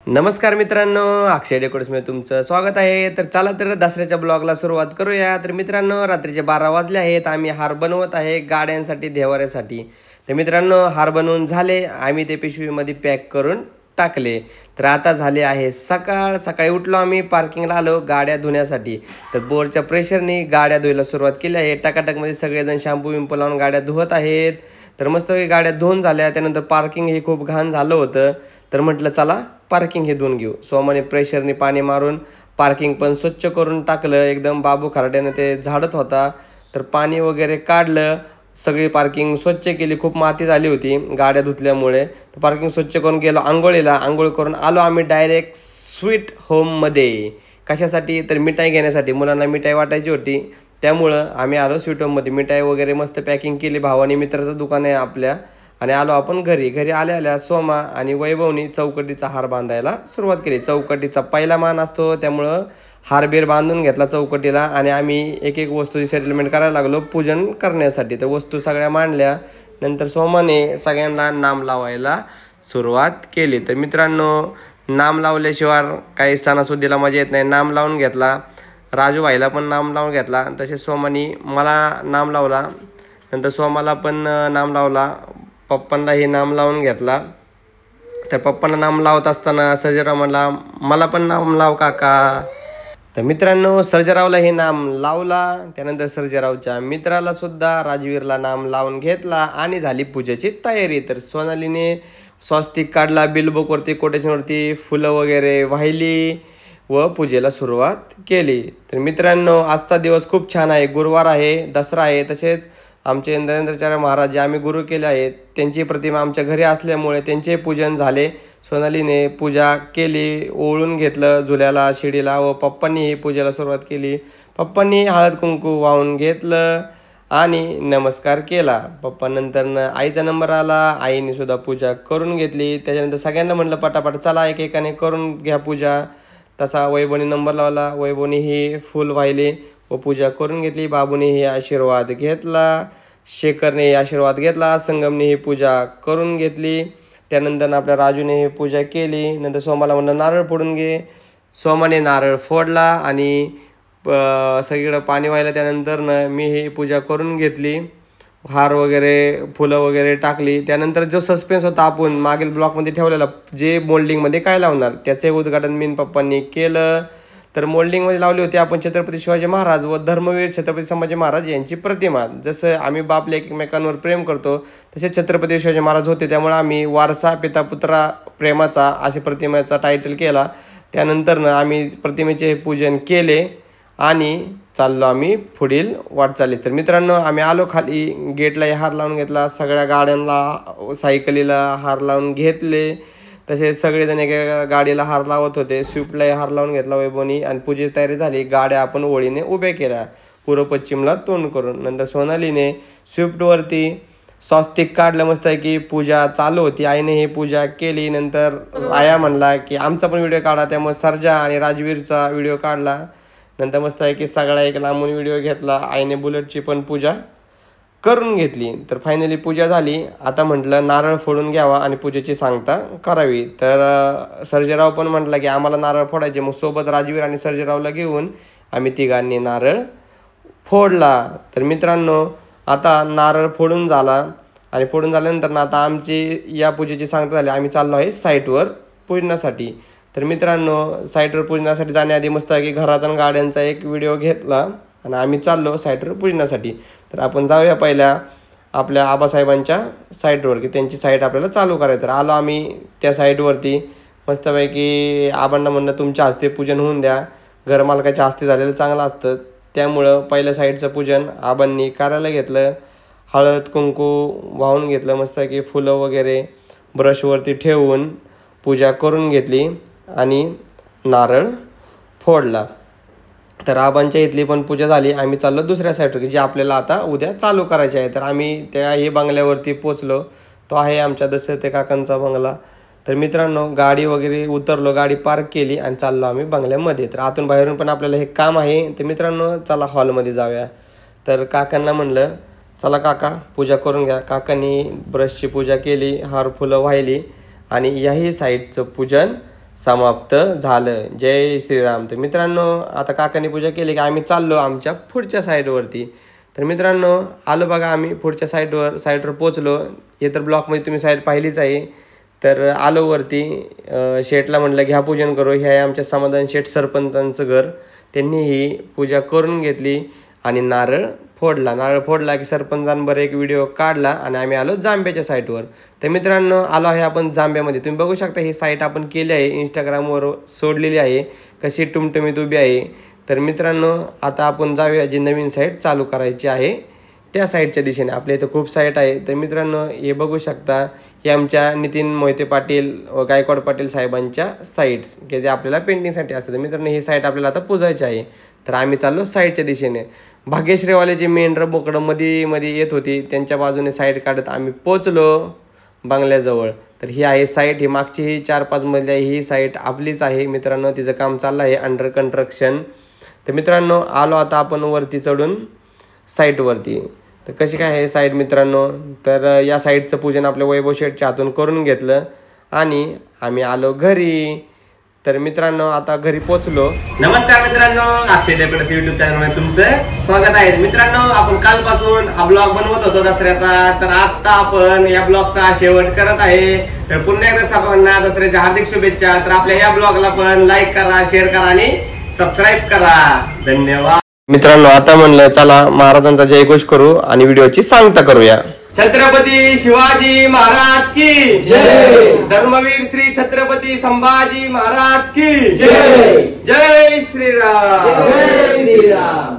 नमस्कार मित्रांनो, अक्षय डेकोरेशनमध्ये तुमचं स्वागत आहे। तर चला तर दसऱ्याच्या ब्लॉगला सुरुवात करूया। तर मित्रांनो, रात्रीचे 12 वाजले आहेत। आम्ही हार बनवत आहे गाड्यांसाठी, देवाऱ्यासाठी। तर मित्रांनो, हार बनवून झाले, आम्ही ते पिशवीमध्ये पॅक करून टाकले। तर आता झाले आहे सकाळी उठलो, आम्ही पार्किंगला आलो गाड्या धुण्यासाठी। तर बोरच्या प्रेशरने गाड्या धुवायला सुरुवात केली आहे। टकाटकमध्ये सगळेजण शॅम्पू विंपू लावून गाड्या धुवत आहेत। तर मस्तपैकी गाड्या धुवून झाल्या। त्यानंतर पार्किंग हे खूप घाण झालं होतं, तर म्हटलं चला पार्किंग हे धुवून घेऊ। सोमाने प्रेशरने पाणी मारून पार्किंग पण स्वच्छ करून टाकलं। एकदम बाबू खराड्याने ते झाडत होता, तर पाणी वगैरे काढलं, सगळी पार्किंग स्वच्छ केली। खूप माती झाली होती गाड्या धुतल्यामुळे। तर पार्किंग स्वच्छ करून गेलो आंघोळीला। आंघोळ करून आलो आम्ही डायरेक्ट स्वीट होममध्ये। कशासाठी? तर मिठाई घेण्यासाठी। मुलांना मिठाई वाटायची होती, त्यामुळं आम्ही आलो स्वीट होममध्ये। मिठाई वगैरे मस्त पॅकिंग केली। भावानी मित्राचं दुकान आहे आपल्या, आणि आलो आपण घरी आल्या सोमा आणि वैभवनी चौकटीचा हार बांधायला सुरुवात केली। चौकटीचा पहिला मान असतो, त्यामुळं हारबीर बांधून घेतला चौकटीला। आणि आम्ही एक एक वस्तूची सेटलमेंट करायला लागलो पूजन करण्यासाठी। तर वस्तू सगळ्या मांडल्या, नंतर सोमाने सगळ्यांना नाम लावायला सुरुवात केली। तर मित्रांनो, नाम लावल्याशिवाय काही सणासुदीला मजा येत नाही। नाम लावून घेतला, राजूभाईला पण नाम लावून घेतला, तसेच सोमानी मला नाम लावला, नंतर सोमाला पण नाम लावला, पप्पांना हे नाम लावून घेतला। तर पप्पांना नाम लावत असताना सर्जेराव म्हणला, मला पण नाम लाव काका। तर मित्रांनो, सर्जेरावला हे नाम लावला। त्यानंतर सर्जेरावच्या मित्राला सुद्धा, राजवीरला नाम लावून घेतला आणि झाली पूजेची तयारी। तर सोनालीने स्वस्तिक काढला, बिलबुकवरती कोटेशनवरती फुलं वगैरे वाहिली व पूजेला सुरुवात केली। तर मित्रांनो, आजचा दिवस खूप छान आहे। गुरुवार आहे, दसरा आहे। तसेच आमचे नरेंद्राचार्य महाराज जे आम्ही गुरु केले आहेत, त्यांची प्रतिमा आमच्या घरी असल्यामुळे त्यांचे पूजन झाले। सोनालीने पूजा केली, ओळून घेतलं झुल्याला, शिडीला, व पप्पांनी ही पूजेला सुरुवात केली। पप्पांनी हळद कुंकू वाहून घेतलं आणि नमस्कार केला। पप्पांनंतर आईचा नंबर आला, आईने सुद्धा पूजा करून घेतली। त्याच्यानंतर सगळ्यांना म्हटलं पटापट चला एकेकाने करून घ्या पूजा। तसा वैभवने नंबर लावला, वैभवने ही फूल वाहिले व पूजा करून घेतली। बाबूने ही आशीर्वाद घेतला, शेखरने ही आशीर्वाद घेतला, संगमने ही पूजा करून घेतली। त्यानंतर आपल्या राजूने ही पूजा केली। नंतर सोमाला म्हणलं नारळ फोडून घे, सोमाने नारळ फोडला आणि सगळीकडं पाणी व्हायला। त्यानंतर मी ही पूजा करून घेतली, हार वगैरे फुलं वगैरे टाकली। त्यानंतर जो सस्पेन्स होता आपण मागील ब्लॉकमध्ये ठेवलेला, जे मोल्डिंगमध्ये काय लावणार त्याचे उद्घाटन मी पप्पांनी केलं। तर मोल्डिंगमध्ये लावली होती आपण छत्रपती शिवाजी महाराज व धर्मवीर छत्रपती संभाजी महाराज यांची प्रतिमा। जसं आम्ही बापले एकमेकांवर प्रेम करतो, तसे छत्रपती शिवाजी महाराज होते, त्यामुळे आम्ही वारसा पिता पुत्रा प्रेमाचा अशी प्रतिमेचा टायटल केला। त्यानंतर आम्ही प्रतिमेचे पूजन केले आणि चाललो आम्ही पुढील वाटचालीस। तर मित्रांनो, आम्ही आलो खाली, गेटला हार लावून घेतला, सगळ्या गाड्यांना सायकलीला हार लावून घेतले। तसेच सगळेजण एका गाडीला हार लावत होते। स्विफ्टला हार लावून घेतला वैभवनी आणि पूजेची तयारी झाली। गाड्या आपण ओळीने उभ्या केल्या पूर्व पश्चिमला तोंड करून। नंतर सोनालीने स्विफ्टवरती स्वस्तिक काढलं, मस्त आहे की पूजा चालू होती। आईने ही पूजा केली। नंतर आया म्हणला की आमचा पण व्हिडिओ काढा, त्यामुळे सर्जा आणि राजवीरचा व्हिडिओ काढला। नंतर मस्त आहे की सगळा एक लांबून व्हिडिओ घेतला। आईने बुलेटची पण पूजा करून घेतली। तर फायनली पूजा झाली। आता म्हटलं नारळ फोडून घ्यावा आणि पूजेची सांगता करावी। तर सर्जेराव पण म्हटलं की आम्हाला नारळ फोडायचे, मग सोबत राजवीर आणि सर्जेरावला घेऊन आम्ही तिघांनी नारळ फोडला। तर मित्रांनो, आता नारळ फोडून झाला आणि फोडून झाल्यानंतर आता आमची या पूजेची सांगता झाली। आम्ही चाललो आहे साईटवर पूजनासाठी। तर मित्रांनो, साईटवर पूजनासाठी जाण्याआधी मस्त आहे की घराचा आणि गाड्यांचा एक व्हिडिओ घेतला आणि आम्ही चाललो साईटवर पूजनासाठी। तर आपण जाऊया पहिल्या आपल्या आबासाहेबांच्या साईटवर, की त्यांची साईट आपल्याला चालू करायचं। तर आलो आम्ही त्या साईटवरती। मस्तपैकी आबांना म्हणलं तुमच्या हस्ते पूजन होऊन द्या, घरमालकाच्या हस्ते झालेलं चांगलं असतं, त्यामुळं पहिलं साईटचं पूजन आबांनी करायला घेतलं। हळद कुंकू वाहून घेतलं, मस्तपैकी फुलं वगैरे ब्रशवरती ठेवून पूजा करून घेतली आणि नारळ फोडला। तर आबांच्या इथली पण पूजा झाली। आम्ही चाललो दुसऱ्या साईडवर, की जे आपल्याला आता उद्या चालू करायचे आहे। तर आम्ही त्या हे बंगल्यावरती पोचलो, तो आहे आमच्या दशरथे काकांचा बंगला। तर मित्रांनो, गाडी वगैरे उतरलो, गाडी पार्क केली आणि चाललो आम्ही बंगल्यामध्ये। तर आतून बाहेरून पण आपल्याला हे काम आहे। तर मित्रांनो, चला हॉलमध्ये जाऊया। तर काकांना म्हणलं चला काका पूजा करून घ्या। काकांनी ब्रशची पूजा केली, हार फुलं वाहिली आणि याही साईडचं पूजन समाप्त झालं. जय श्रीराम. तर मित्रांनो आता काकांनी पूजा केली की आम्ही चाललो आमच्या पुढच्या साईडवरती. तर मित्रांनो आलो बघा आम्ही पुढच्या साईडवर पोचलो. हे तर ब्लॉकमध्ये तुम्ही साईड पाहिलीच आहे. तर आलो वरती. शेठला म्हटलं घ्या पूजन करू. हे आहे आमच्या समाधान शेठ सरपंचांचं घर. त्यांनी ही पूजा करून घेतली आणि नारळ फोडला की सरपंचांबरोबर एक व्हिडिओ काढला आणि आम्ही आलो जांभ्याच्या साईटवर. तर मित्रांनो आलो आहे आपण जांभ्यामध्ये. तुम्ही बघू शकता ही साईट आपण केली आहे, इंस्टाग्रामवर सोडलेली आहे, कशी टुमटुमीत उभी आहे. तर मित्रांनो आता आपण जाऊया जी नवीन साईट चालू करायची आहे त्या साईटच्या दिशेने. आपल्या इथं खूप साईट आहे. तर मित्रांनो हे बघू शकता हे आमच्या नितीन मोहिते पाटील व गायकवाड पाटील साहेबांच्या साईट्स की जे आपल्याला पेंटिंगसाठी असतात. तर मित्रांनो ही साईट आपल्याला आता पुजायची आहे. तर आम्ही चाललो साईटच्या दिशेने. भाग्यश्रीवाले जे मेंढरं बोकडं मध्ये येत होती त्यांच्या बाजूने साईट काढत आम्ही पोचलो बंगल्याजवळ. तर ही आहे साईट. ही मागची ही 4-5 मजली आहे. ही साईट आपलीच आहे मित्रांनो. तिचं काम चाललं आहे अंडर कन्स्ट्रक्शन. तर मित्रांनो आलो आता आपण वरती चढून साईटवरती. तर कशी काय आहे साईट मित्रांनो. तर या साईटचं पूजन आपल्या वैभव शेठच्या हातून करून घेतलं आणि आम्ही आलो घरी. तर मित्रांनो आता घरी पोचलो. नमस्कार मित्रांनो, अक्षय डेकोरेशन युट्यूब चॅनलमध्ये तुमचं स्वागत आहे. मित्रांनो आपण कालपासून हा ब्लॉग बनवत होतो दसऱ्याचा. तर आता आपण या ब्लॉगचा शेवट करत आहे. तर पुन्हा एकदा सर्वांना दसऱ्याच्या हार्दिक शुभेच्छा. तर आपल्या या ब्लॉगला पण लाईक करा, शेअर करा आणि सबस्क्राईब करा. धन्यवाद. मित्रांनो आता म्हणलं चला महाराजांचा जयघोष करू आणि व्हिडिओची सांगता करूया. छत्रपती शिवाजी महाराज की जय. धर्मवीर श्री छत्रपती संभाजी महाराज की जय. जय श्रीराम. जय श्रीराम.